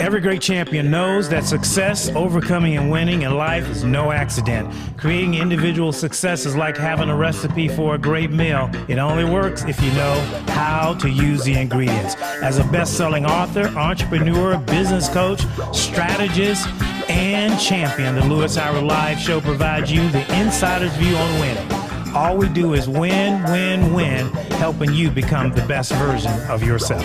Every great champion knows that success, overcoming, and winning in life is no accident. Creating individual success is like having a recipe for a great meal. It only works if you know how to use the ingredients. As a best-selling author, entrepreneur, business coach, strategist, and champion, the Lewis Howard Live Show provides you the insider's view on winning. All we do is win, win, win, helping you become the best version of yourself.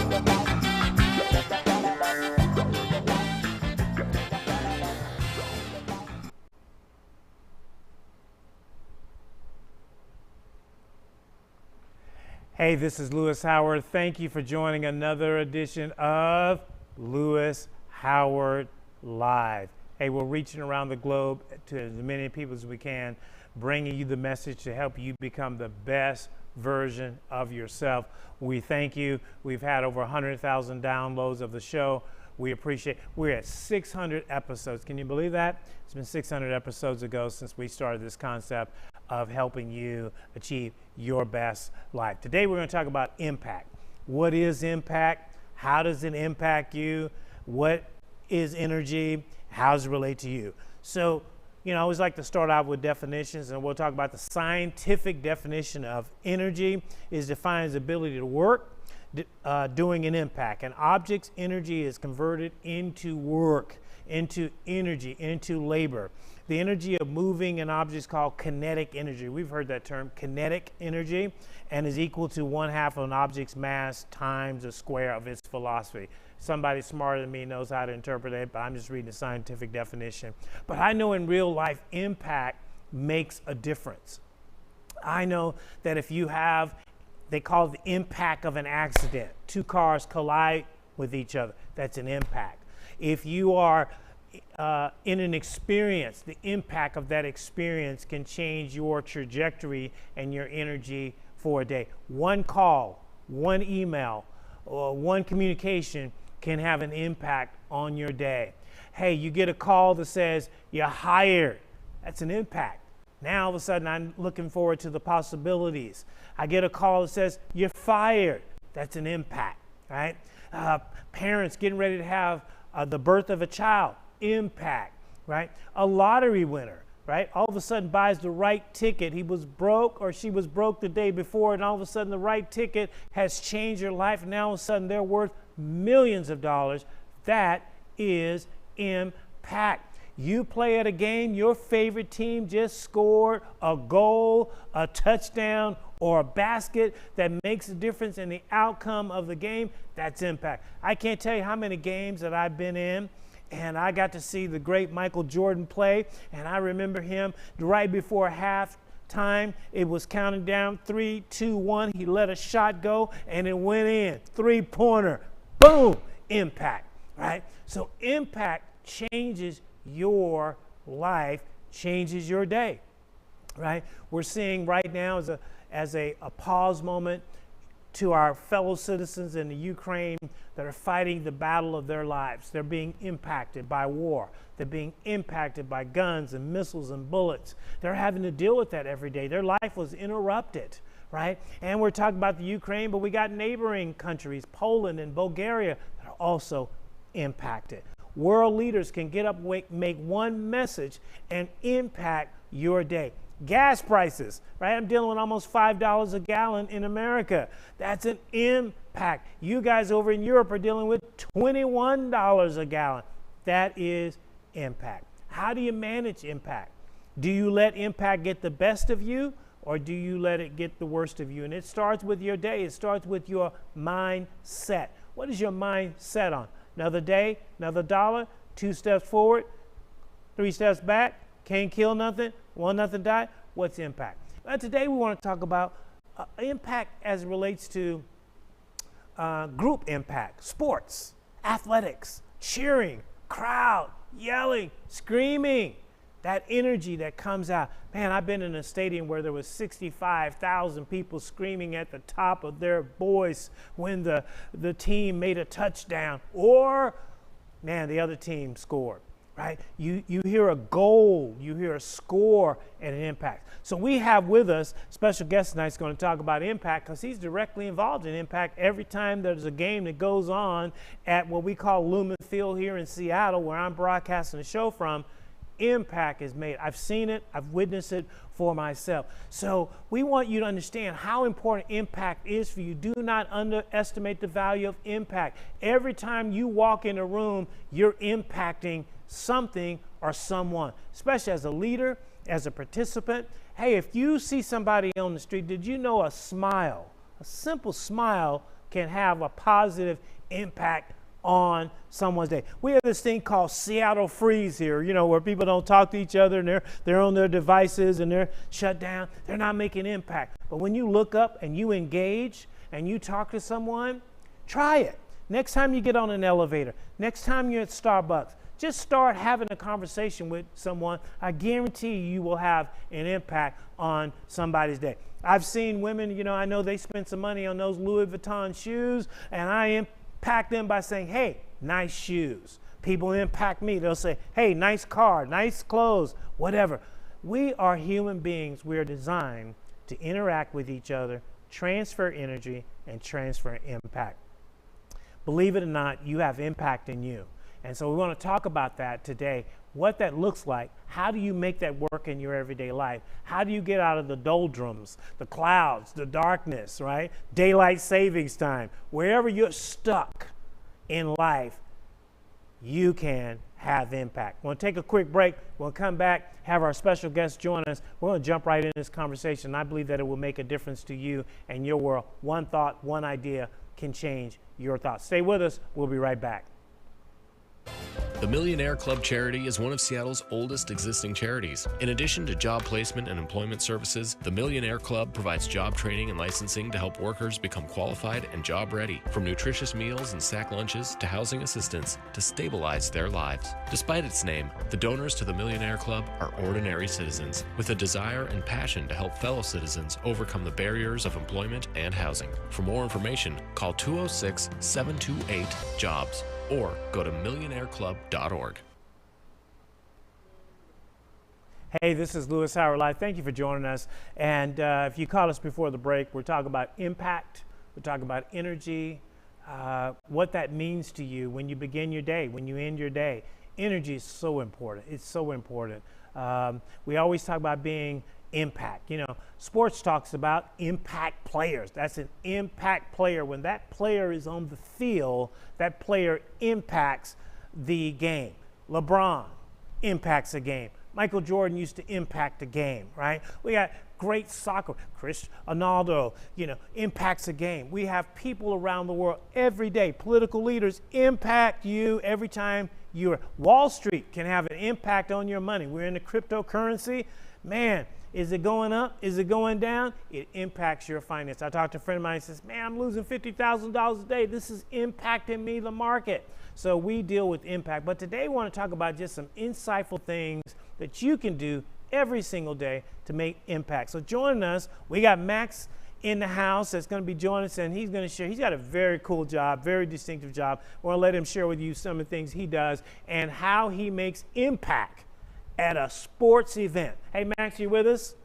Hey, this is Lewis Howard. Thank you for joining another edition of Lewis Howard Live. Hey, we're reaching around the globe to as many people as we can, bringing you the message to help you become the best version of yourself. We thank you. We've had over 100,000 downloads of the show. We appreciate. We're at 600 episodes. Can you believe that? It's been 600 episodes ago since we started this concept of helping you achieve your best life. Today we're going to talk about impact. What is impact? How does it impact you? What is energy? How does it relate to you? So, I always like to start out with definitions, and we'll talk about the scientific definition of energy is defined as the ability to work, doing an impact. An object's energy is converted into work, into energy, into labor. The energy of moving an object is called kinetic energy. We've heard that term, kinetic energy, and is equal to 1/2 of an object's mass times the square of its velocity. Somebody smarter than me knows how to interpret it, but I'm just reading the scientific definition. But I know in real life, impact makes a difference. I know that if you have, they call it the impact of an accident. Two cars collide with each other. That's an impact. If you are in an experience, the impact of that experience can change your trajectory and your energy for a day. One call, one email, or one communication can have an impact on your day. Hey, you get a call that says you're hired. That's an impact. Now all of a sudden I'm looking forward to the possibilities. I get a call that says you're fired. That's an impact, right? Parents getting ready to have the birth of a child. Impact, right? A lottery winner, right? All of a sudden buys the right ticket. He was broke or she was broke the day before, and all of a sudden the right ticket has changed your life. And now all of a sudden they're worth millions of dollars. That is impact. You play at a game, your favorite team just scored a goal, a touchdown, or a basket that makes a difference in the outcome of the game. That's impact. I can't tell you how many games that I've been in, and I got to see the great Michael Jordan play, and I remember him right before halftime. It was counting down 3, 2, 1. He let a shot go, and it went in. 3-pointer. Boom! Impact, right? So impact changes your life, changes your day, right? We're seeing right now as a pause moment to our fellow citizens in the Ukraine that are fighting the battle of their lives. They're being impacted by war. They're being impacted by guns and missiles and bullets. They're having to deal with that every day. Their life was interrupted, right? And we're talking about the Ukraine, but we got neighboring countries, Poland and Bulgaria, that are also impacted. World leaders can get up, make one message and impact your day. Gas prices, right? I'm dealing with almost $5 a gallon in America. That's an impact. You guys over in Europe are dealing with $21 a gallon. That is impact. How do you manage impact? Do you let impact get the best of you, or do you let it get the worst of you? And it starts with your day. It starts with your mindset. What is your mind set on? Another day, another dollar, 2 steps forward, 3 steps back, can't kill nothing, won't nothing die. What's impact? Today we want to talk about impact as it relates to group impact, sports, athletics, cheering, crowd, yelling, screaming, that energy that comes out. Man, I've been in a stadium where there was 65,000 people screaming at the top of their voice when the team made a touchdown or, man, the other team scored. right? You hear a goal, you hear a score, and an impact. So we have with us special guest tonight is going to talk about impact because he's directly involved in impact every time there's a game that goes on at what we call Lumen Field here in Seattle, where I'm broadcasting the show from. Impact is made. I've seen it. I've witnessed it for myself. So we want you to understand how important impact is for you. Do not underestimate the value of impact. Every time you walk in a room, you're impacting something or someone, especially as a leader, as a participant. Hey, if you see somebody on the street, did you know a smile, a simple smile can have a positive impact on someone's day? We have this thing called Seattle freeze here, where people don't talk to each other and they're on their devices and they're shut down. They're not making impact. But when you look up and you engage and you talk to someone, try it. Next time you get on an elevator, next time you're at Starbucks, just start having a conversation with someone. I guarantee you will have an impact on somebody's day. I've seen women, I know they spent some money on those Louis Vuitton shoes, and I impact them by saying, hey, nice shoes. People impact me. They'll say, hey, nice car, nice clothes, whatever. We are human beings. We are designed to interact with each other, transfer energy, and transfer impact. Believe it or not, you have impact in you. And so we want to talk about that today, what that looks like. How do you make that work in your everyday life? How do you get out of the doldrums, the clouds, the darkness, right? Daylight savings time. Wherever you're stuck in life, you can have impact. We're going to take a quick break. We'll come back, have our special guest join us. We're going to jump right into this conversation. I believe that it will make a difference to you and your world. One thought, one idea can change your thoughts. Stay with us. We'll be right back. The Millionaire Club charity is one of Seattle's oldest existing charities. In addition to job placement and employment services, the Millionaire Club provides job training and licensing to help workers become qualified and job ready, from nutritious meals and sack lunches to housing assistance to stabilize their lives. Despite its name, the donors to the Millionaire Club are ordinary citizens with a desire and passion to help fellow citizens overcome the barriers of employment and housing. For more information, call 206-728-JOBS. or go to millionaireclub.org. Hey, this is Louis Howard Live. Thank you for joining us. And if you caught us before the break, we're talking about impact. We're talking about energy, what that means to you when you begin your day, when you end your day. Energy is so important. It's so important. We always talk about being impact. Sports talks about impact players. That's an impact player. When that player is on the field, that player impacts the game. LeBron impacts a game. Michael Jordan used to impact a game, right? We got great soccer. Cristiano Ronaldo, impacts a game. We have people around the world every day. Political leaders impact you every time you're. Wall Street can have an impact on your money. We're in the cryptocurrency. Man, is it going up? Is it going down? It impacts your finance. I talked to a friend of mine and says, man, I'm losing $50,000 a day. This is impacting me, the market. So we deal with impact. But today we want to talk about just some insightful things that you can do every single day to make impact. So joining us, we got Max in the house that's going to be joining us, and he's going to share. He's got a very cool job, very distinctive job. We're going to let him share with you some of the things he does and how he makes impact at a sports event. Hey, Max, you with us?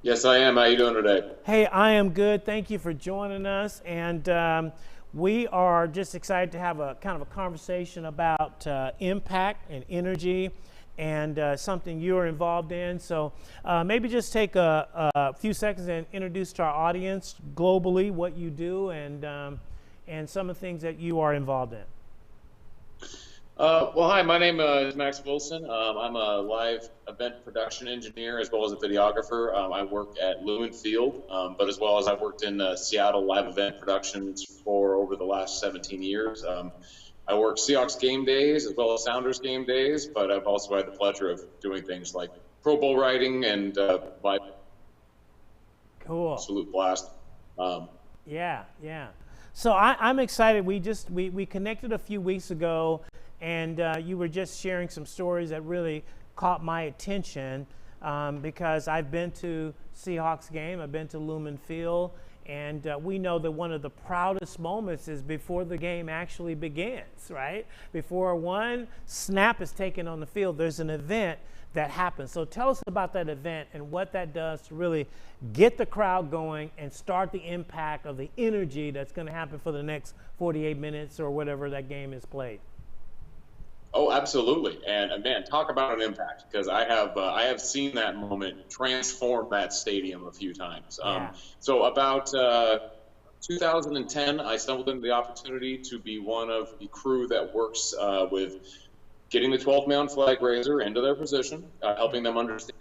Yes, I am. How you doing today? Hey, I am good. Thank you for joining us. And we are just excited to have a kind of a conversation about impact and energy and something you're involved in. So maybe just take a few seconds and introduce to our audience globally what you do and some of the things that you are involved in. Well, hi, my name is Max Wilson. I'm a live event production engineer as well as a videographer. I work at Lumen Field, but as well as I've worked in Seattle live event productions for over the last 17 years. I work Seahawks game days as well as Sounders game days, but I've also had the pleasure of doing things like Pro Bowl writing and live. Cool. Absolute blast. Yeah. So I'm excited. We connected a few weeks ago, and you were just sharing some stories that really caught my attention because I've been to Seahawks game, I've been to Lumen Field, And we know that one of the proudest moments is before the game actually begins, right? Before one snap is taken on the field, there's an event that happens. So tell us about that event and what that does to really get the crowd going and start the impact of the energy that's going to happen for the next 48 minutes or whatever that game is played. Oh, absolutely. And man, talk about an impact, because I have seen that moment transform that stadium a few times. So about 2010, I stumbled into the opportunity to be one of the crew that works with getting the 12-man flag raiser into their position, helping them understand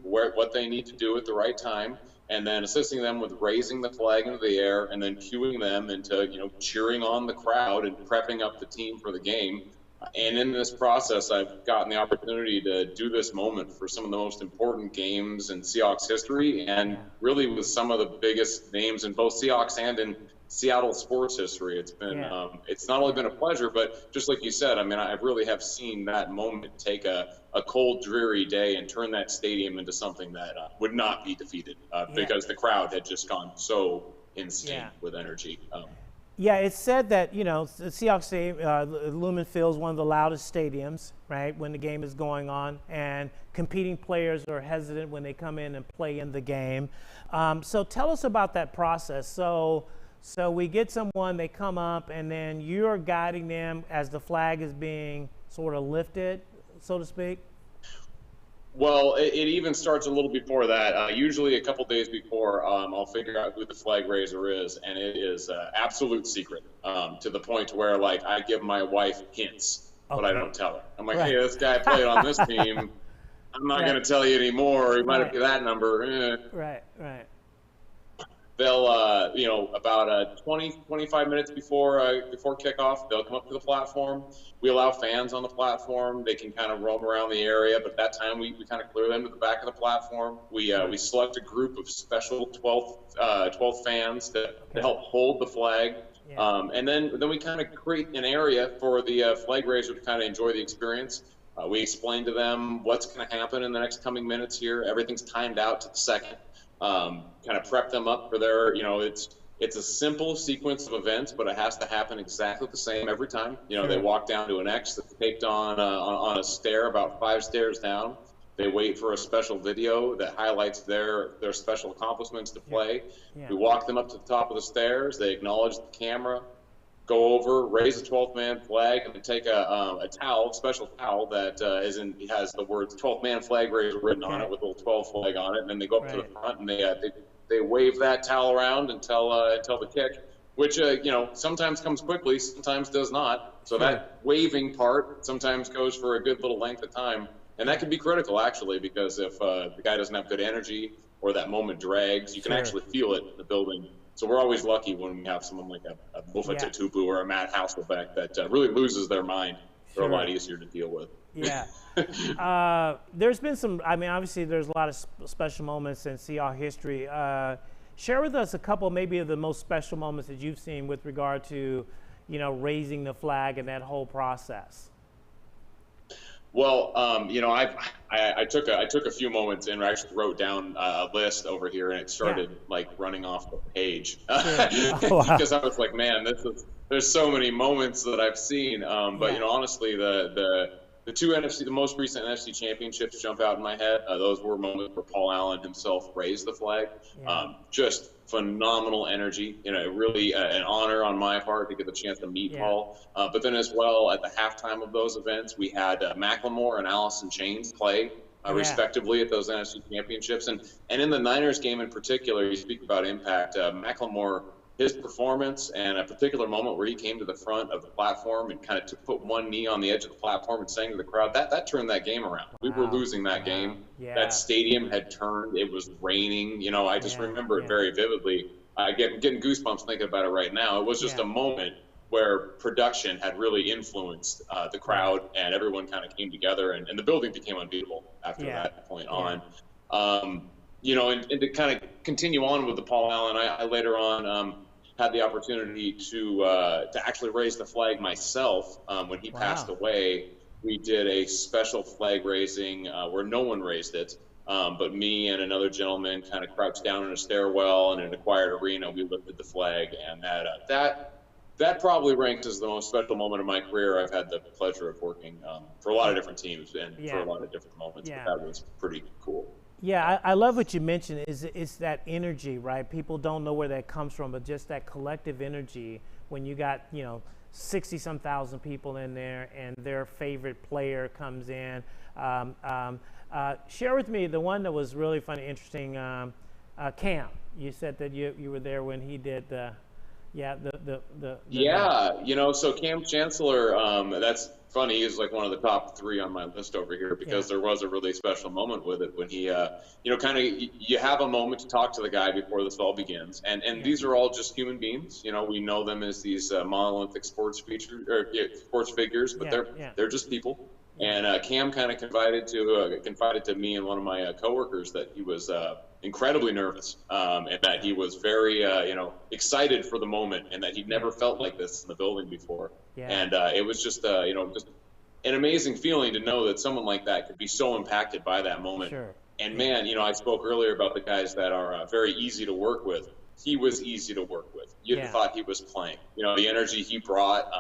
what they need to do at the right time, and then assisting them with raising the flag into the air and then cueing them into, cheering on the crowd and prepping up the team for the game. And in this process, I've gotten the opportunity to do this moment for some of the most important games in Seahawks history, and really with some of the biggest names in both Seahawks and in Seattle sports history. It's been, it's not only been a pleasure, but just like you said, I mean, I really have seen that moment take a cold, dreary day and turn that stadium into something that would not be defeated because the crowd had just gone so insane with energy. Yeah, it's said that, the Seahawks Stadium, Lumen Field is one of the loudest stadiums, right, when the game is going on, and competing players are hesitant when they come in and play in the game. So tell us about that process. So we get someone, they come up, and then you're guiding them as the flag is being sort of lifted, so to speak? Well, it even starts a little before that. Usually a couple days before, I'll figure out who the flag raiser is, and it is absolute secret, to the point where, like, I give my wife hints, but I don't tell her. I'm like, hey, this guy played on this team. I'm not going to tell you anymore. He might have been that number. Right. They'll, about 25 minutes before kickoff, they'll come up to the platform. We allow fans on the platform. They can kind of roam around the area, but at that time we kind of clear them to the back of the platform. We select a group of special 12 fans to help hold the flag. And then we kind of create an area for the flag raiser to kind of enjoy the experience. We explain to them what's going to happen in the next coming minutes here. Everything's timed out to the second. Kind of prep them up for their, it's a simple sequence of events, but it has to happen exactly the same every time. They walk down to an X that's taped on a stair about 5 stairs down. They wait for a special video that highlights their special accomplishments to play. We walk them up to the top of the stairs. They acknowledge the camera, go over, raise the 12-man flag, and then take a towel, special towel that has the words 12-man flag raiser written on it with a little 12 flag on it. And then they go up to the front and they wave that towel around until the kick, which sometimes comes quickly, sometimes does not. So that waving part sometimes goes for a good little length of time, and that can be critical actually, because if the guy doesn't have good energy or that moment drags, you can actually feel it in the building. So we're always lucky when we have someone like a Mufa Tutupu or a Matt Hasselbeck that really loses their mind. They're a lot easier to deal with. There's been some, obviously there's a lot of special moments in Seahawks history. Share with us a couple maybe of the most special moments that you've seen with regard to, raising the flag and that whole process. Well, I took a few moments and I actually wrote down a list over here, and it started like running off the page because I was like, man, there's so many moments that I've seen. But honestly, the most recent NFC championships jump out in my head. Those were moments where Paul Allen himself raised the flag. Just phenomenal energy. Really an honor on my part to get the chance to meet Paul. But then as well, at the halftime of those events, we had Macklemore and Allison Chains play respectively at those NFC championships. And in the Niners game in particular, you speak about impact. Macklemore, his performance and a particular moment where he came to the front of the platform and kind of put one knee on the edge of the platform and sang to the crowd, that turned that game around. We were losing that game. That stadium had turned. It was raining. I just remember it very vividly. I'm getting goosebumps thinking about it right now. It was just a moment where production had really influenced the crowd, and everyone kind of came together, and the building became unbeatable after that point on. And to kind of continue on with the Paul Allen, I later on had the opportunity to actually raise the flag myself. When he passed away, we did a special flag raising where no one raised it. But me and another gentleman kind of crouched down in a stairwell in an acquired arena. We lifted the flag, and that probably ranks as the most special moment of my career. I've had the pleasure of working for a lot of different teams and for a lot of different moments. Yeah. But that was pretty cool. Yeah, I love what you mentioned. It's that energy, right? People don't know where that comes from, but just that collective energy when you got 60-some thousand people in there and their favorite player comes in. Share with me the one that was really funny, interesting. Cam, you said that you were there when he did the. So Cam Chancellor, that's funny. He's like one of the top 3 on my list over here because there was a really special moment with it when he, you have a moment to talk to the guy before this all begins. And these are all just human beings. We know them as these monolithic sports figures, but they're just people. And Cam kind of confided to me and one of my coworkers that he was incredibly nervous and that he was very excited for the moment and that he'd never felt like this in the building before. And it was just just an amazing feeling to know that someone like that could be so impacted by that moment. Sure. And man, I spoke earlier about the guys that are very easy to work with. He was easy to work with. You thought he was playing. The energy he brought,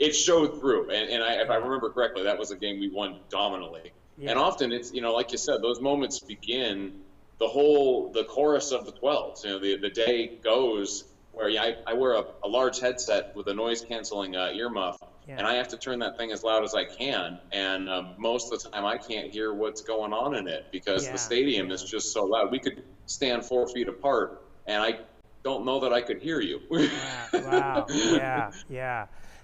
it showed through. And if I remember correctly, that was a game we won dominantly. Yeah. And often it's, like you said, those moments begin the chorus of the 12s. The day goes where I wear a large headset with a noise canceling earmuff, and I have to turn that thing as loud as I can. And most of the time I can't hear what's going on in it because the stadium is just so loud. We could stand 4 feet apart, and I don't know that I could hear you. Wow.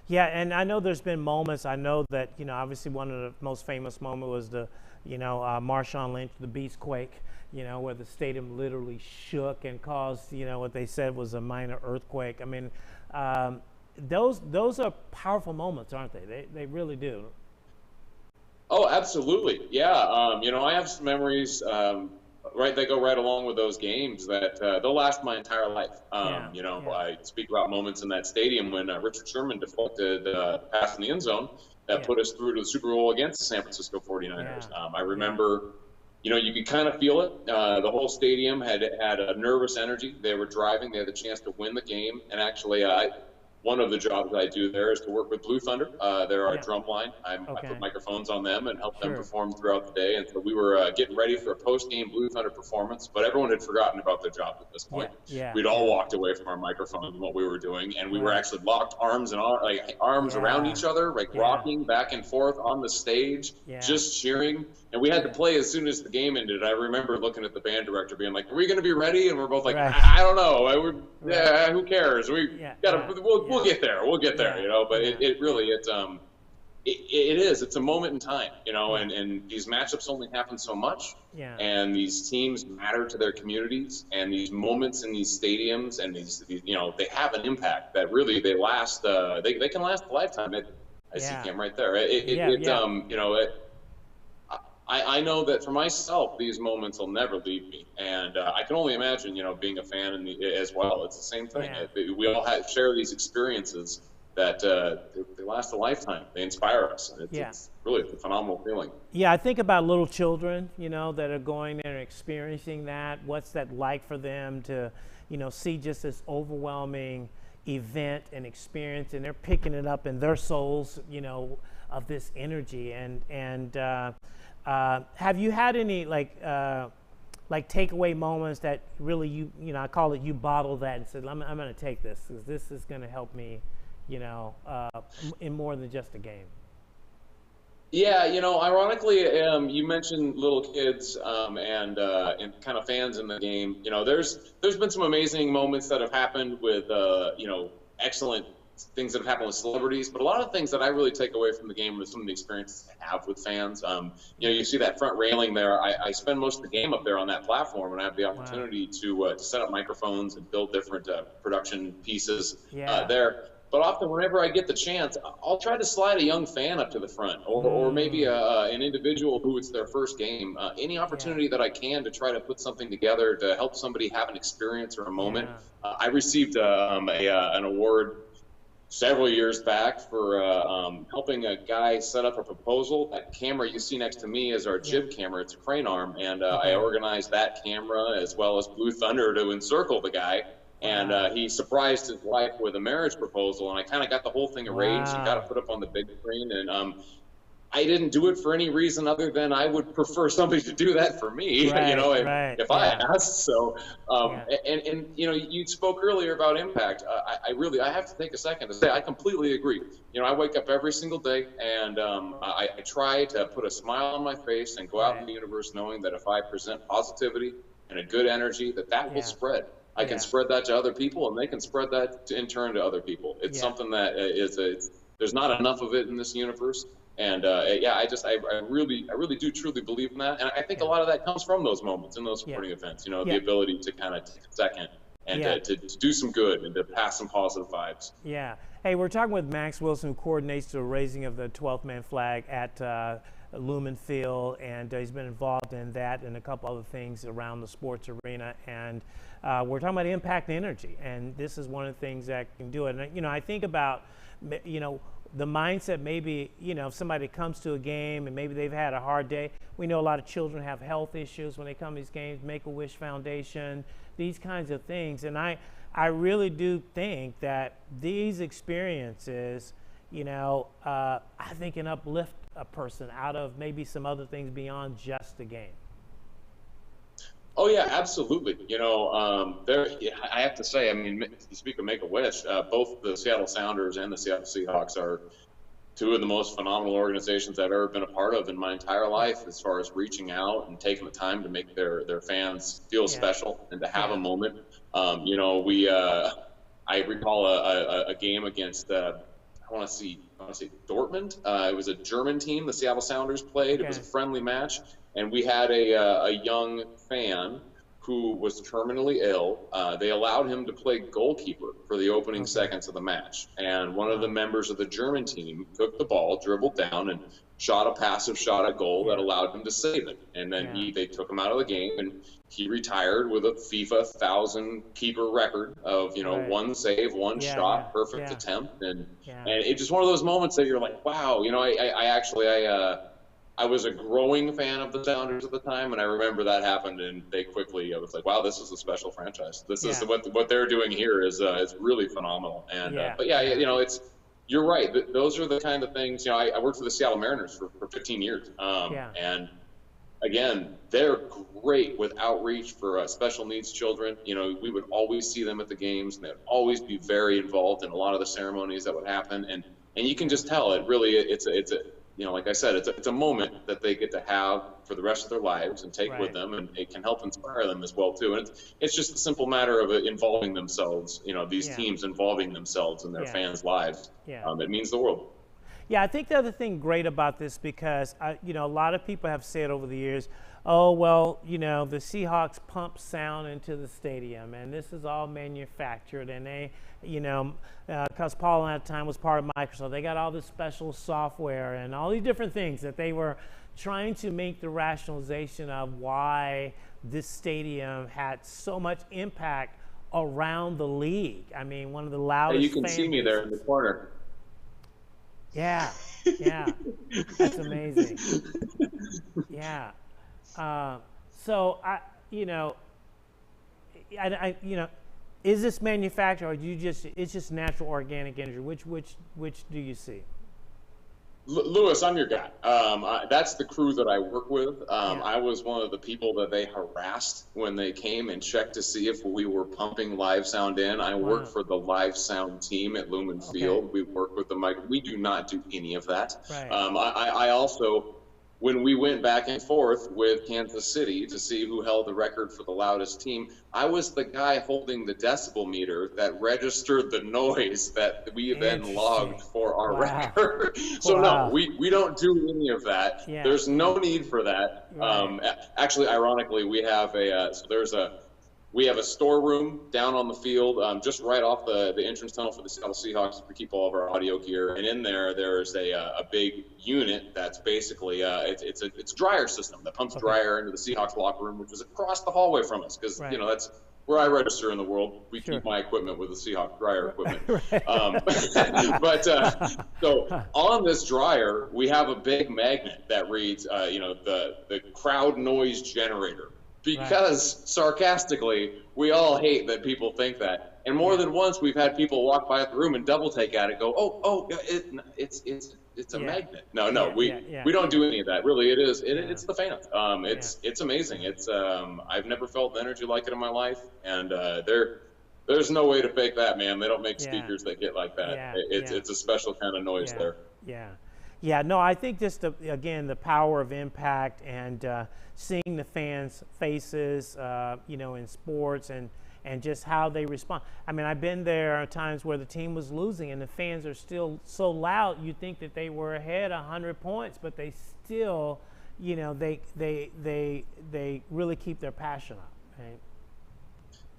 Yeah, and I know there's been moments. I know that obviously one of the most famous moments was the Marshawn Lynch, the Beastquake, where the stadium literally shook and caused what they said was a minor earthquake. I mean, those are powerful moments, aren't they? They really do. Oh, absolutely. Yeah. I have some memories. They go right along with those games that they'll last my entire life. I speak about moments in that stadium when Richard Sherman deflected a pass in the end zone that put us through to the Super Bowl against the San Francisco 49ers. I remember, you could kind of feel it. The whole stadium had a nervous energy. They were driving. They had the chance to win the game. And actually, one of the jobs I do there is to work with Blue Thunder. They're our drum line. I put microphones on them and help them perform throughout the day. And so we were getting ready for a post-game Blue Thunder performance, but everyone had forgotten about their job at this point. We'd all walked away from our microphones and what we were doing, and we were actually locked arms around each other, rocking back and forth on the stage, just cheering. And we had to play as soon as the game ended. I remember looking at the band director being like, "Are we going to be ready?" And we're both like, "I don't know. Who cares? We'll get there. We'll get there." But it really is. It's a moment in time. And these matchups only happen so much. And these teams matter to their communities. And these moments in these stadiums and these they have an impact that really they last. They can last a lifetime. I see Cam right there. I know that for myself, these moments will never leave me, and I can only imagine, being a fan as well. It's the same thing. We all share these experiences that they last a lifetime. They inspire us. It's really a phenomenal feeling. Yeah, I think about little children, that are going there and experiencing that. What's that like for them to, see just this overwhelming event and experience, and they're picking it up in their souls, of this energy and. Have you had any like takeaway moments that really I call it you bottle that and said I'm going to take this because this is going to help me in more than just a game? Yeah, ironically, you mentioned little kids and kind of fans in the game. There's been some amazing moments that have happened with excellent things that have happened with celebrities, but a lot of things that I really take away from the game are some of the experiences I have with fans. You see that front railing there. I spend most of the game up there on that platform, and I have the opportunity to set up microphones and build different production pieces there. But often, whenever I get the chance, I'll try to slide a young fan up to the front, or maybe an individual who it's their first game. Any opportunity that I can to try to put something together to help somebody have an experience or a moment. I received an award several years back for helping a guy set up a proposal. That camera you see next to me is our jib camera. It's a crane arm, and I organized that camera as well as Blue Thunder to encircle the guy. And he surprised his wife with a marriage proposal, and I kind of got the whole thing arranged and got it put up on the big screen. And I didn't do it for any reason other than I would prefer somebody to do that for me, if I asked. So, and you spoke earlier about impact. I have to take a second to say I completely agree. I wake up every single day, and I try to put a smile on my face and go out in the universe knowing that if I present positivity and a good energy, that will spread. I can spread that to other people, and they can spread that in turn to other people. It's something that there's not enough of it in this universe. And I really do truly believe in that. And I think a lot of that comes from those moments in those sporting events, the ability to kind of take a second and to do some good and to pass some positive vibes. Yeah. Hey, we're talking with Max Wilson, who coordinates the raising of the 12th man flag at Lumen Field, and he's been involved in that and a couple other things around the sports arena. And we're talking about impact energy, and this is one of the things that can do it. And, I think about, the mindset, maybe, if somebody comes to a game and maybe they've had a hard day. We know a lot of children have health issues when they come to these games, Make-A-Wish Foundation, these kinds of things. And I really do think that these experiences, I think can uplift a person out of maybe some other things beyond just the game. Oh yeah, absolutely. I have to say, you speak of Make-A-Wish, both the Seattle Sounders and the Seattle Seahawks are two of the most phenomenal organizations I've ever been a part of in my entire life, as far as reaching out and taking the time to make their fans feel special and to have a moment. I recall a game against I want to say Dortmund. It was a German team the Seattle Sounders played. It was a friendly match. And we had a young fan who was terminally ill. They allowed him to play goalkeeper for the opening seconds of the match. And one of the members of the German team took the ball, dribbled down, and shot a passive shot at goal that allowed him to save it. And then they took him out of the game, and he retired with a FIFA 1,000 keeper record of one save, one shot, perfect attempt. And it's just one of those moments that you're like, wow. I was a growing fan of the Sounders at the time, and I remember that happened, and I was like, wow, this is a special franchise. This is what they're doing here is really phenomenal. And you're right. Those are the kind of things. I worked for the Seattle Mariners for 15 years, and again, they're great with outreach for special needs children. We would always see them at the games, and they'd always be very involved in a lot of the ceremonies that would happen, and you can just tell it's like I said, it's a moment that they get to have for the rest of their lives and take with them, and it can help inspire them as well too. And it's just a simple matter of involving themselves. These teams involving themselves in their fans' lives. It means the world. Yeah, I think the other thing great about this, because a lot of people have said over the years, oh, well, the Seahawks pump sound into the stadium, and this is all manufactured, and they, because Paul at the time was part of Microsoft, they got all this special software and all these different things that they were trying to make the rationalization of why this stadium had so much impact around the league. I mean, one of the loudest. You can see me there in the corner. Yeah, that's amazing. Yeah. So is this manufactured, or it's just natural organic energy? Which do you see? Lewis, I'm your guy. That's the crew that I work with. I was one of the people that they harassed when they came and checked to see if we were pumping live sound in. I work for the live sound team at Lumen Field. We work with the mic. We do not do any of that. I also, when we went back and forth with Kansas City to see who held the record for the loudest team, I was the guy holding the decibel meter that registered the noise that we then logged for our record. So no, we don't do any of that. There's no need for that. Actually, ironically, we have we have a storeroom down on the field, just right off the entrance tunnel for the Seattle Seahawks. We keep all of our audio gear, and in there's a big unit that's basically it's a dryer system that pumps dryer into the Seahawks locker room, which is across the hallway from us, because that's where I register in the world. We Sure. keep my equipment with the Seahawks dryer equipment. Right. So on this dryer, we have a big magnet that reads, the crowd noise generator. Because sarcastically, we all hate that people think that. And more than once, we've had people walk by the room and double take at it, go, it's a magnet. No, we don't do any of that. Really, it's the fans. It's amazing. It's I've never felt energy like it in my life, and there's no way to fake that, man. They don't make speakers that get like that. It's a special kind of noise there. Yeah. No, I think just the power of impact and seeing the fans' faces, in sports and just how they respond. I mean, I've been there at times where the team was losing and the fans are still so loud. You'd think that they were ahead 100 points, but they still, they really keep their passion up, right?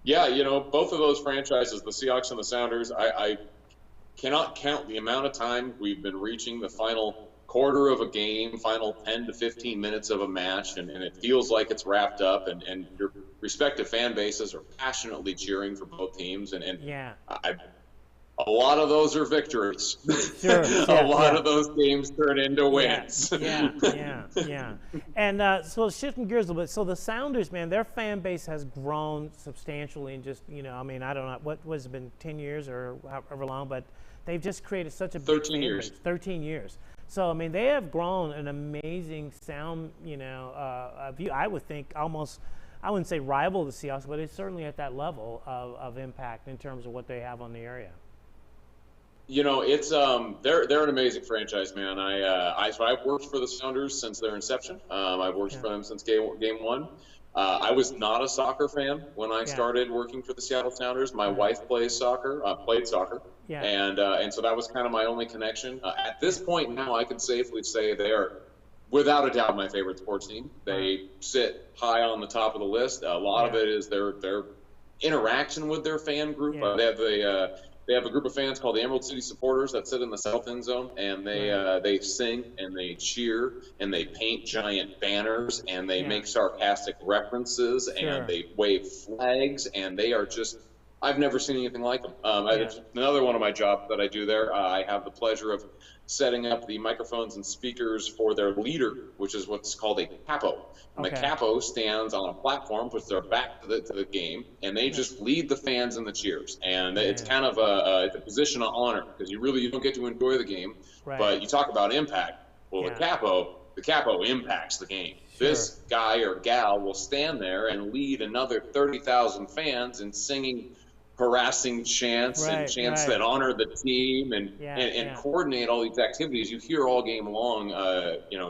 Yeah, both of those franchises, the Seahawks and the Sounders, I cannot count the amount of time we've been reaching the final quarter of a game, final 10 to 15 minutes of a match, and it feels like it's wrapped up, and your respective fan bases are passionately cheering for both teams, and a lot of those are victories. Sure. A lot of those games turn into wins. Yeah. And so shifting gears a little bit, so the Sounders, man, their fan base has grown substantially in just, I don't know, what has it been, 10 years or however long, but they've just created such a big 13 years. Base, 13 years. So, I mean, they have grown an amazing sound, view. I would think almost, I wouldn't say rival the Seahawks, but it's certainly at that level of impact in terms of what they have on the area. It's they're an amazing franchise, man. I've worked for the Sounders since their inception. I've worked for them since game one. I was not a soccer fan when I started working for the Seattle Sounders. My wife played soccer. And so that was kind of my only connection. At this point now, I can safely say they are, without a doubt, my favorite sports team. They sit high on the top of the list. A lot of it is their interaction with their fan group. They have a group of fans called the Emerald City Supporters that sit in the south end zone, and they sing and they cheer and they paint giant banners and they make sarcastic references and they wave flags, and they are just, I've never seen anything like them. Another one of my jobs that I do there, I have the pleasure of setting up the microphones and speakers for their leader, which is what's called a capo. And the capo stands on a platform, puts their back to the game, and they just lead the fans in the cheers. And it's kind of a position of honor, because you don't get to enjoy the game, but you talk about impact. Well, the capo impacts the game. Sure. This guy or gal will stand there and lead another 30,000 fans in singing harassing chants and chants that honor the team and coordinate all these activities you hear all game long,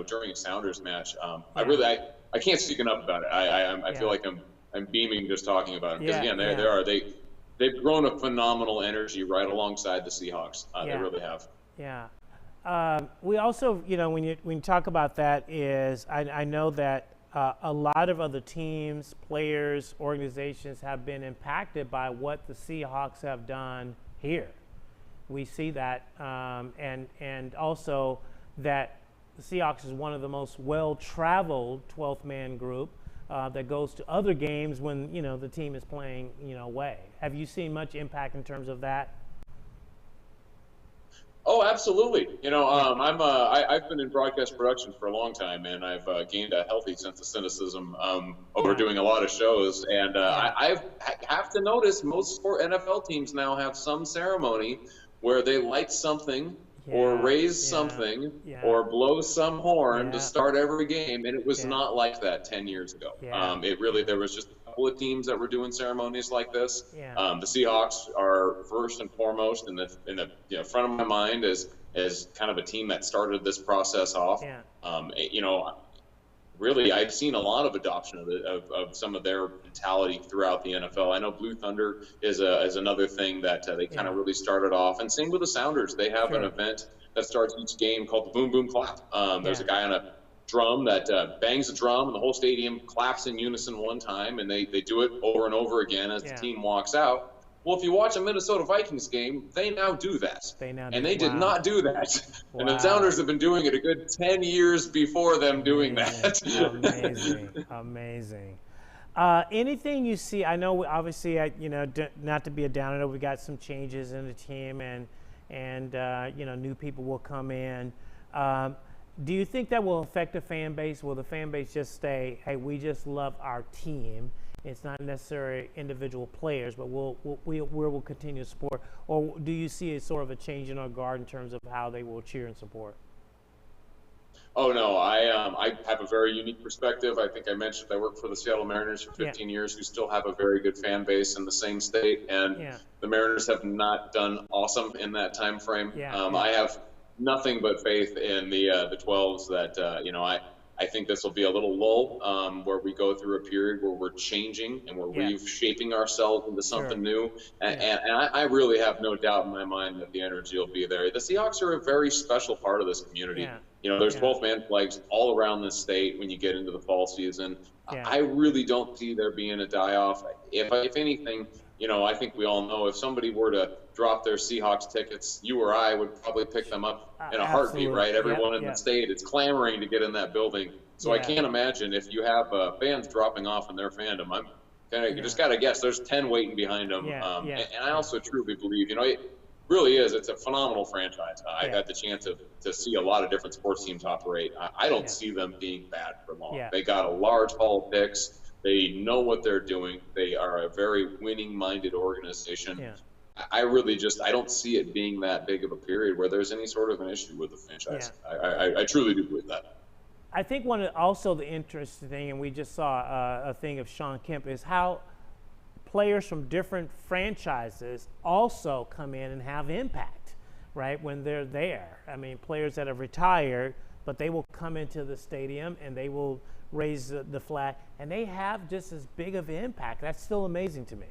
during a Sounders match. I can't speak enough about it. I feel like I'm beaming just talking about them, because again, they've grown a phenomenal energy right alongside the Seahawks. They really have. We also, when you talk about that, is I know that a lot of other teams, players, organizations have been impacted by what the Seahawks have done here. We see that, and also that the Seahawks is one of the most well-traveled 12th man group that goes to other games when the team is playing away. Have you seen much impact in terms of that? Oh, absolutely. I've been in broadcast production for a long time, and I've gained a healthy sense of cynicism over doing a lot of shows. And I have to notice most NFL teams now have some ceremony where they light something or raise something or blow some horn to start every game, and it was not like that 10 years ago. There was just a couple of teams that were doing ceremonies like this. The Seahawks are first and foremost in the front of my mind as kind of a team that started this process off. Really, I've seen a lot of adoption of some of their mentality throughout the NFL. I know Blue Thunder is another thing that they kind of really started off. And same with the Sounders. They have an event that starts each game called the Boom Boom Clap. There's a guy on a drum that bangs a drum, and the whole stadium claps in unison one time, and they do it over and over again as the team walks out. Well, if you watch a Minnesota Vikings game, they now do that. They did not do that. And the Sounders have been doing it a good 10 years before them doing that. Amazing. Anything you see? I know, obviously, not to be a downer, I know we got some changes in the team, and new people will come in. Do you think that will affect the fan base? Will the fan base just say, "Hey, we just love our team"? It's not necessarily individual players, but we'll continue to support. Or do you see a sort of a change in our guard in terms of how they will cheer and support? Oh no, I have a very unique perspective. I think I mentioned I worked for the Seattle Mariners for 15 years, who still have a very good fan base in the same state, and the Mariners have not done awesome in that time frame. I have nothing but faith in the 12s that I think this will be a little lull where we go through a period where we're changing and we're reshaping ourselves into something new. And I really have no doubt in my mind that the energy will be there. The Seahawks are a very special part of this community. There's 12-man flags all around the state when you get into the fall season. I really don't see there being a die-off. If anything, I think we all know if somebody were to drop their Seahawks tickets, you or I would probably pick them up in a heartbeat, right? Everyone in the state is clamoring to get in that building. So I can't imagine if you have fans dropping off in their fandom. You just got to guess. There's 10 waiting behind them. And I also truly believe, it really is. It's a phenomenal franchise. I've had the chance to see a lot of different sports teams operate. I don't see them being bad for long. They got a large haul of picks. They know what they're doing. They are a very winning-minded organization. I don't see it being that big of a period where there's any sort of an issue with the franchise. I truly do believe that. I think also the interesting thing, and we just saw a thing of Sean Kemp, is how players from different franchises also come in and have impact, right, when they're there. I mean, players that have retired, but they will come into the stadium and they will raise the flag, and they have just as big of impact. That's still amazing to me.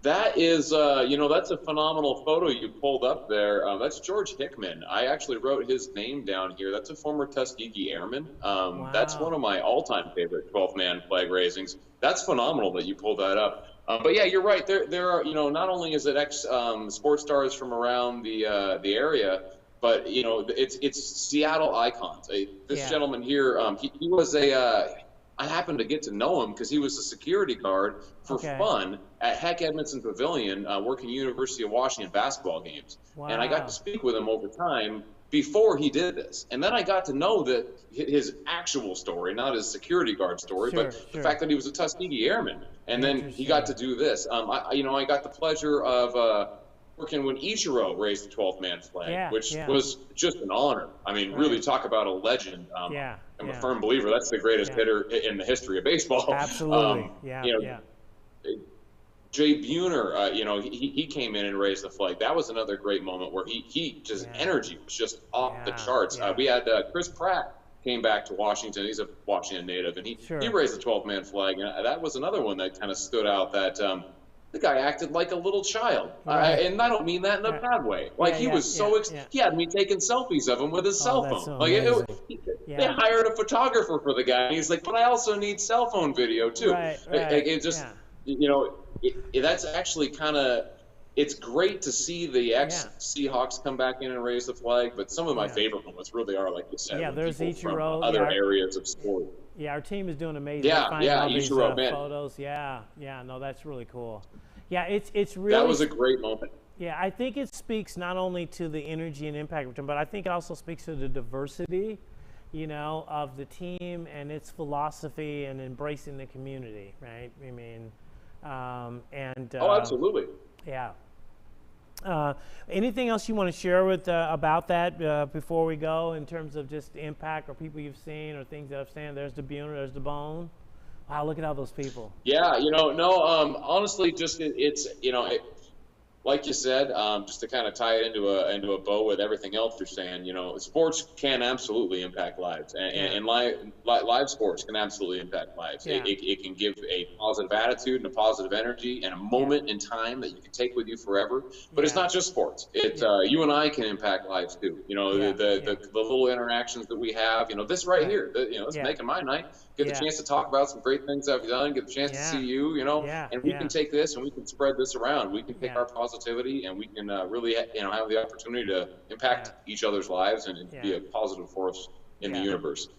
That is, that's a phenomenal photo you pulled up there. That's George Hickman. I actually wrote his name down here. That's a former Tuskegee Airman. Wow. That's one of my all-time favorite 12-man flag raisings. That's phenomenal that you pulled that up. But yeah, you're right. There are, not only is it sports stars from around the area, but it's Seattle icons. This gentleman here, he was I happened to get to know him because he was a security guard for fun at Heck Edmondson Pavilion, working University of Washington basketball games. Wow. And I got to speak with him over time before he did this. And then I got to know that his actual story, not his security guard story, but the fact that he was a Tuskegee Airman. And then he got to do this. I got the pleasure of working when Ichiro raised the 12-man flag, which was just an honor. I mean, really talk about a legend. I'm a firm believer that's the greatest hitter in the history of baseball. Absolutely. Jay Buhner, he came in and raised the flag. That was another great moment where energy was just off the charts. We had Chris Pratt came back to Washington. He's a Washington native, and he raised the 12-man flag. And that was another one that kind of stood out that the guy acted like a little child. And I don't mean that in a bad way. Like he was he had me taking selfies of him with his cell phone. So they hired a photographer for the guy. And he's like, but I also need cell phone video too. It just, that's actually kind of, it's great to see the ex-Seahawks come back in and raise the flag, but some of my favorite moments really are, like you said, there's Ichiro, from other areas of sport. Yeah, our team is doing amazing. Ichiro, man. Photos. No, that's really cool. Yeah, it's really. That was a great moment. Yeah, I think it speaks not only to the energy and impact of the team, but I think it also speaks to the diversity, of the team and its philosophy and embracing the community, right? I mean, absolutely. Yeah. Anything else you want to share with about that before we go in terms of just the impact or people you've seen or things that I've seen? There's the Buhner, there's the Bone. Wow, look at all those people. Yeah, honestly, just like you said, just to kind of tie it into a bow with everything else you're saying, sports can absolutely impact lives, and live sports can absolutely impact lives. It can give a positive attitude and a positive energy and a moment in time that you can take with you forever. But it's not just sports. It's you and I can impact lives too. The little interactions that we have. This right here. It's making my night. Get the chance to talk about some great things I've done. Get the chance to see you. And we can take this and we can spread this around. We can take our positivity and we can really have the opportunity to impact each other's lives and be a positive force in the universe.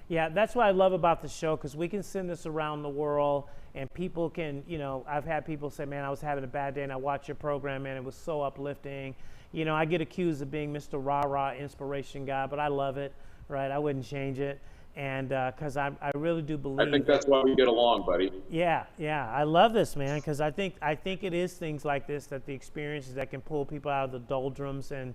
Yeah, that's what I love about the show, because we can send this around the world and people can, I've had people say, man, I was having a bad day and I watched your program and it was so uplifting. I get accused of being Mr. Rah-Rah inspiration guy, but I love it, right? I wouldn't change it. And because I really do believe. I think that's why we get along, buddy. Yeah, I love this, man, because I think it is things like this, that the experiences that can pull people out of the doldrums. And,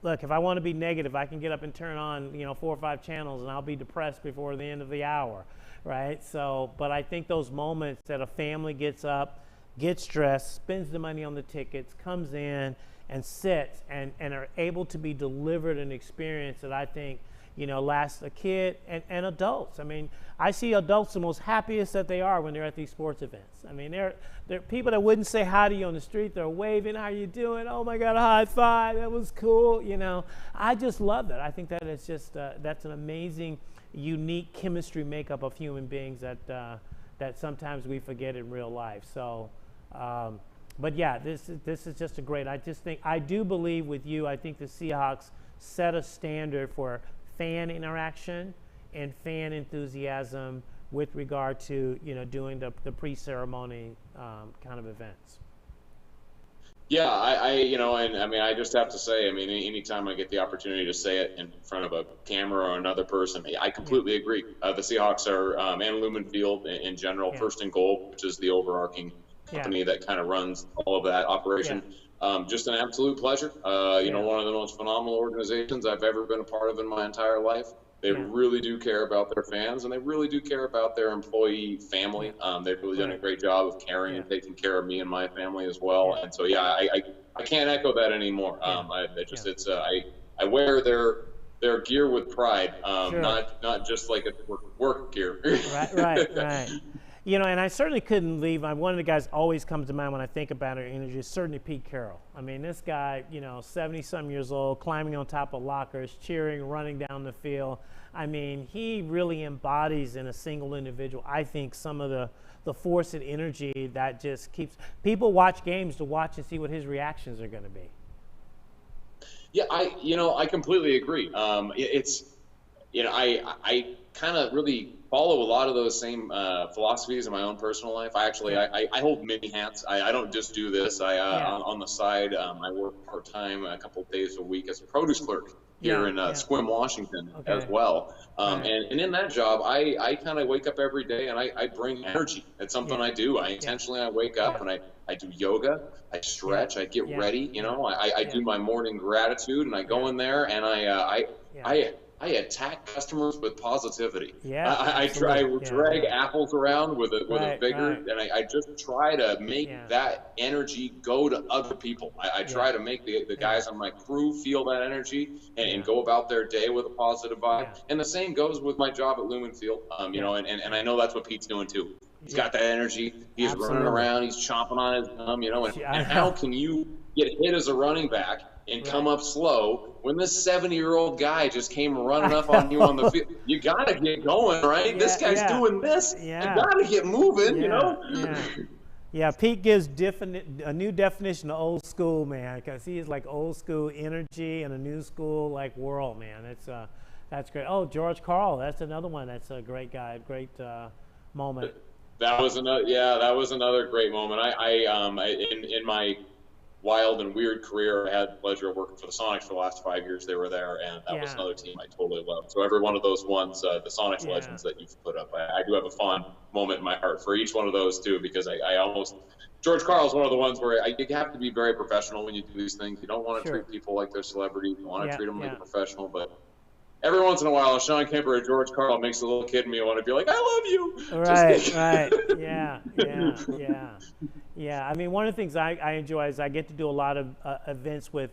look, if I want to be negative, I can get up and turn on, 4 or 5 channels and I'll be depressed before the end of the hour, right? So, but I think those moments that a family gets up, gets dressed, spends the money on the tickets, comes in and sits and are able to be delivered an experience that I think, lasts a kid and adults. I mean, I see adults the most happiest that they are when they're at these sports events. I mean, they're people that wouldn't say hi to you on the street. They're waving, how you doing? Oh my God, a high five, that was cool. I just love that. I think that it's just, that's an amazing, unique chemistry makeup of human beings that sometimes we forget in real life. So, but yeah, this is just a great, I do believe with you, I think the Seahawks set a standard for fan interaction and fan enthusiasm with regard to doing the pre-ceremony kind of events. Yeah, I just have to say, anytime I get the opportunity to say it in front of a camera or another person, I completely agree. The Seahawks are, and Lumen Field in general, First and Goal, which is the overarching company that kind of runs all of that operation. Just an absolute pleasure. One of the most phenomenal organizations I've ever been a part of in my entire life. They really do care about their fans, and they really do care about their employee family. They've really done a great job of caring and taking care of me and my family as well. And so, I can't echo that anymore. I wear their gear with pride, not just like a work gear. Right. And I certainly couldn't leave. One of the guys always comes to mind when I think about our energy is certainly Pete Carroll. I mean, this guy, 70-some years old, climbing on top of lockers, cheering, running down the field. I mean, he really embodies in a single individual, I think, some of the force and energy that just keeps people watch games to watch and see what his reactions are going to be. Yeah, I completely agree. I kind of really follow a lot of those same philosophies in my own personal life. I hold many hats. I don't just do this. On the side, I work part-time a couple of days a week as a produce clerk here in Sequim, Washington as well. And in that job, I kind of wake up every day and I bring energy. It's something I do. I wake up and I do yoga, I stretch, I get ready. I do my morning gratitude, and I go in there and I attack customers with positivity. I drag apples around with a vigor, and I just try to make that energy go to other people. I try to make the guys on my crew feel that energy and go about their day with a positive vibe. And the same goes with my job at Lumen Field. And I know that's what Pete's doing too. He's got that energy. He's running around. He's chomping on his gum. And how can you get hit as a running back and come up slow when this 70-year-old guy just came running up on you on the field? You got to get going, right? This guy's doing this. You got to get moving, Yeah, Pete gives a new definition of old school, man, because he is like old school energy and a new school like world, man. That's great. Oh, George Karl, that's another one. That's a great guy, great moment. That was another great moment. In my wild and weird career, I had the pleasure of working for the Sonics for the last 5 years. They were there, and that was another team I totally loved. So every one of those ones, the Sonics legends that you've put up, I do have a fond moment in my heart for each one of those too, because George Karl is one of the ones where you have to be very professional when you do these things. You don't want to treat people like they're celebrities. You want to treat them like a professional, but every once in a while, Sean Kemper or George Karl makes a little kid in me want to be like, I love you. Right. Yeah. I mean, one of the things I enjoy is I get to do a lot of events with,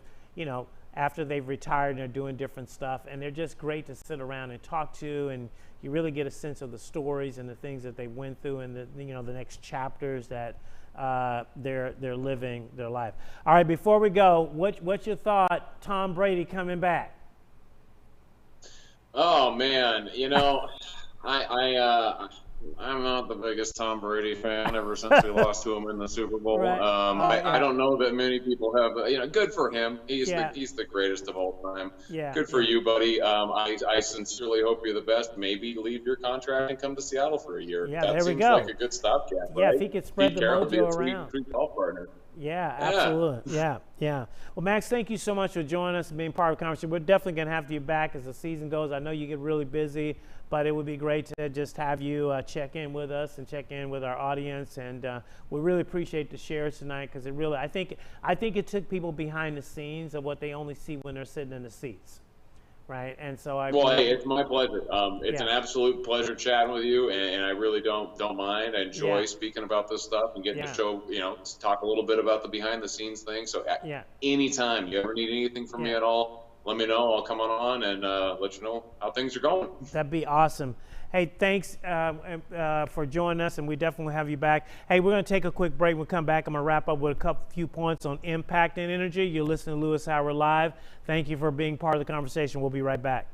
after they've retired and they're doing different stuff, and they're just great to sit around and talk to, and you really get a sense of the stories and the things that they went through and the next chapters that they're living their life. All right, before we go, what's your thought, Tom Brady coming back? Oh man, I'm not the biggest Tom Brady fan ever since we lost to him in the Super Bowl. Right. I don't know that many people have, good for him. Yeah. He's the greatest of all time. Yeah. Good for you, buddy. I sincerely hope you're the best. Maybe leave your contract and come to Seattle for a year. Yeah, that there we seems go. like a good stopgap. Yeah, right? if he could spread Pete the Carroll would be a mojo sweet around. golf partner. Yeah, absolutely. Yeah, yeah. Well, Max, thank you so much for joining us and being part of the conversation. We're definitely going to have you back as the season goes. I know you get really busy, but it would be great to just have you check in with us and check in with our audience. And we really appreciate the shares tonight because it really, I think it took people behind the scenes of what they only see when they're sitting in the seats. Right, and so Hey, it's my pleasure. It's an absolute pleasure chatting with you, and I really don't mind. I enjoy speaking about this stuff and getting to show, talk a little bit about the behind the scenes thing. So anytime you ever need anything from me at all, let me know. I'll come on and let you know how things are going. That'd be awesome. Hey, thanks for joining us, and we definitely have you back. Hey, we're going to take a quick break. We'll come back. I'm going to wrap up with a few points on impact and energy. You're listening to Lewis Howard Live. Thank you for being part of the conversation. We'll be right back.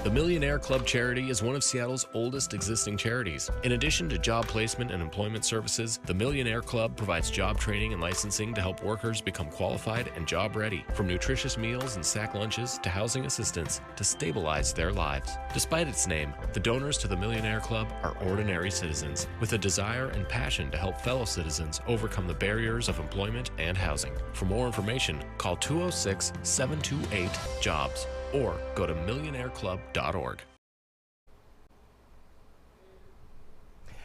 The Millionaire Club charity is one of Seattle's oldest existing charities. In addition to job placement and employment services, the Millionaire Club provides job training and licensing to help workers become qualified and job ready, from nutritious meals and sack lunches to housing assistance to stabilize their lives. Despite its name, the donors to the Millionaire Club are ordinary citizens with a desire and passion to help fellow citizens overcome the barriers of employment and housing. For more information, call 206-728-JOBS. or go to millionaireclub.org.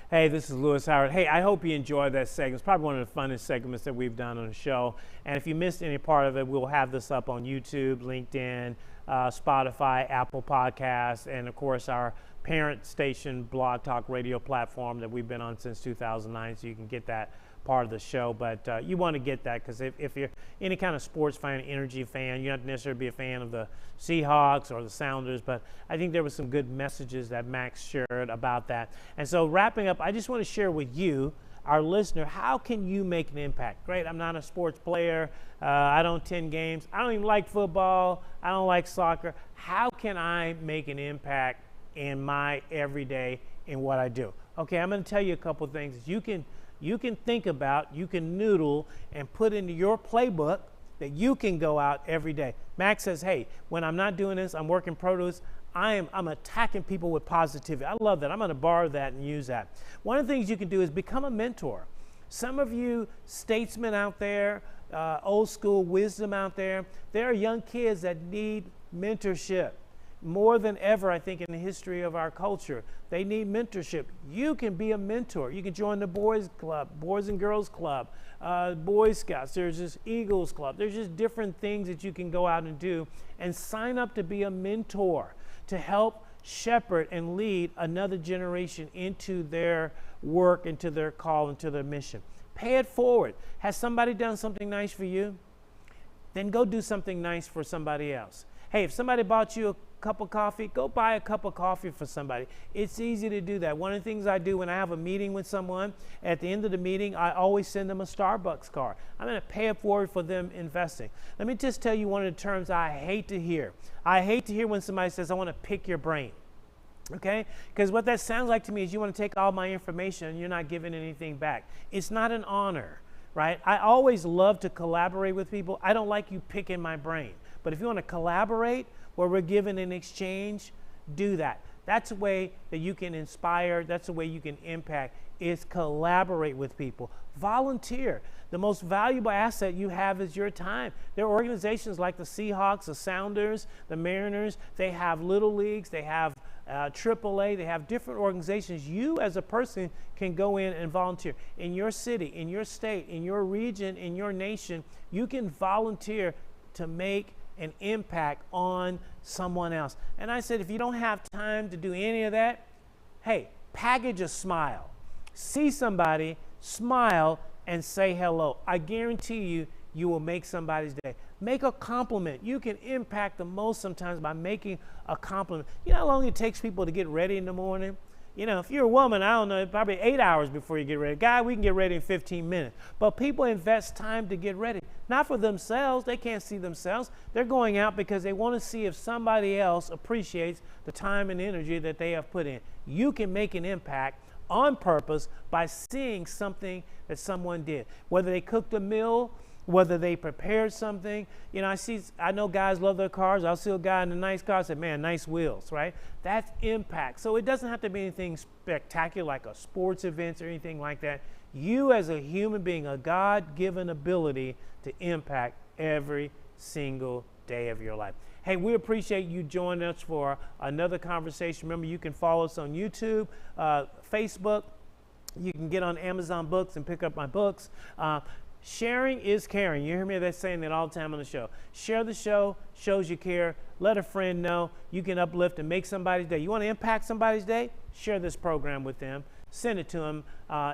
Hey, this is Lewis Howard. Hey, I hope you enjoyed that segment. It's probably one of the funnest segments that we've done on the show. And if you missed any part of it, we'll have this up on YouTube, LinkedIn, Spotify, Apple Podcasts, and of course our parent station Blog Talk Radio platform that we've been on since 2009, so you can get that part of the show. But you want to get that because if you're any kind of sports fan, energy fan, you don't necessarily be a fan of the Seahawks or the Sounders, but I think there were some good messages that Max shared about that. And so wrapping up, I just want to share with you, our listener, how can you make an impact? Great, I'm not a sports player, I don't attend games, I don't even like football, I don't like soccer. How can I make an impact in my everyday in what I do? Okay, I'm going to tell you a couple of things you can think about, you can noodle and put into your playbook that you can go out every day. Max says, hey, when I'm not doing this, I'm working produce, I'm attacking people with positivity. I love that. I'm going to borrow that and use that. One of the things you can do is become a mentor. Some of you statesmen out there, old school wisdom out there, there are young kids that need mentorship. More than ever, I think, in the history of our culture, they need mentorship. You can be a mentor. You can join the Boys Club, Boys and Girls Club, Boy Scouts. There's this Eagles Club. There's just different things that you can go out and do and sign up to be a mentor to help shepherd and lead another generation into their work, into their call, into their mission. Pay it forward. Has somebody done something nice for you? Then go do something nice for somebody else. Hey, if somebody bought you a cup of coffee, go buy a cup of coffee for somebody. It's easy to do that. One of the things I do when I have a meeting with someone, at the end of the meeting, I always send them a Starbucks card. I'm going to pay it forward for them investing. Let me just tell you one of the terms I hate to hear. I hate to hear when somebody says, I want to pick your brain. Okay? Because what that sounds like to me is you want to take all my information and you're not giving anything back. It's not an honor, right? I always love to collaborate with people. I don't like you picking my brain. But if you want to collaborate where we're giving in exchange, do that. That's a way that you can inspire. That's a way you can impact, is collaborate with people. Volunteer. The most valuable asset you have is your time. There are organizations like the Seahawks, the Sounders, the Mariners. They have little leagues. They have AAA. They have different organizations. You as a person can go in and volunteer. In your city, in your state, in your region, in your nation, you can volunteer to make an impact on someone else. And I said, if you don't have time to do any of that, hey, package a smile. See somebody, smile, and say hello. I guarantee you, you will make somebody's day. Make a compliment. You can impact the most sometimes by making a compliment. You know how long it takes people to get ready in the morning? You know, if you're a woman, I don't know, probably 8 hours before you get ready. Guy, we can get ready in 15 minutes. But people invest time to get ready. Not for themselves. They can't see themselves. They're going out because they want to see if somebody else appreciates the time and energy that they have put in. You can make an impact on purpose by seeing something that someone did. Whether they cooked a meal, whether they prepared something. You know, I know guys love their cars. I'll see a guy in a nice car, I say, man, nice wheels, right? That's impact. So it doesn't have to be anything spectacular like a sports event or anything like that. You as a human being, a God-given ability to impact every single day of your life. Hey, we appreciate you joining us for another conversation. Remember, you can follow us on YouTube, Facebook. You can get on Amazon Books and pick up my books. Sharing is caring. You hear me saying that all the time on the show. Share the show, shows you care. Let a friend know. You can uplift and make somebody's day. You want to impact somebody's day? Share this program with them. Send it to them.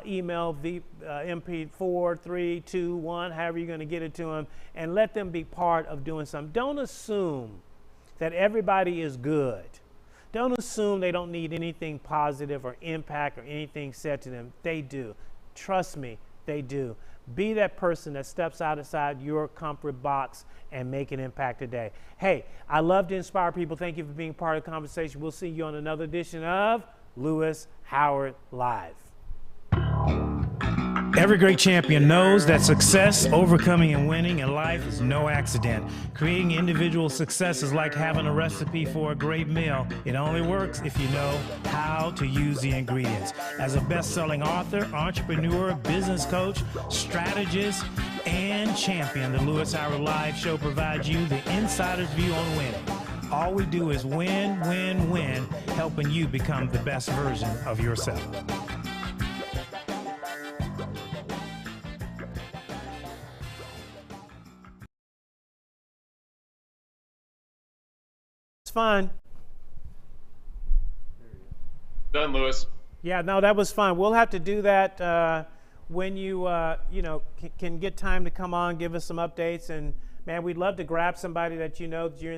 Email MP4321, however you're going to get it to them, and let them be part of doing something. Don't assume that everybody is good. Don't assume they don't need anything positive or impact or anything said to them. They do. Trust me, they do. Be that person that steps outside your comfort box and make an impact today. Hey, I love to inspire people. Thank you for being part of the conversation. We'll see you on another edition of Lewis Howard Live. Every great champion knows that success, overcoming, and winning in life is no accident. Creating individual success is like having a recipe for a great meal. It only works if you know how to use the ingredients. As a best-selling author, entrepreneur, business coach, strategist, and champion, the Lewis Howard Live Show provides you the insider's view on winning. All we do is win, win, win, helping you become the best version of yourself. Fun. Done, Lewis. Yeah, no, that was fun. We'll have to do that when you, can get time to come on, give us some updates. And, man, we'd love to grab somebody that you know that you're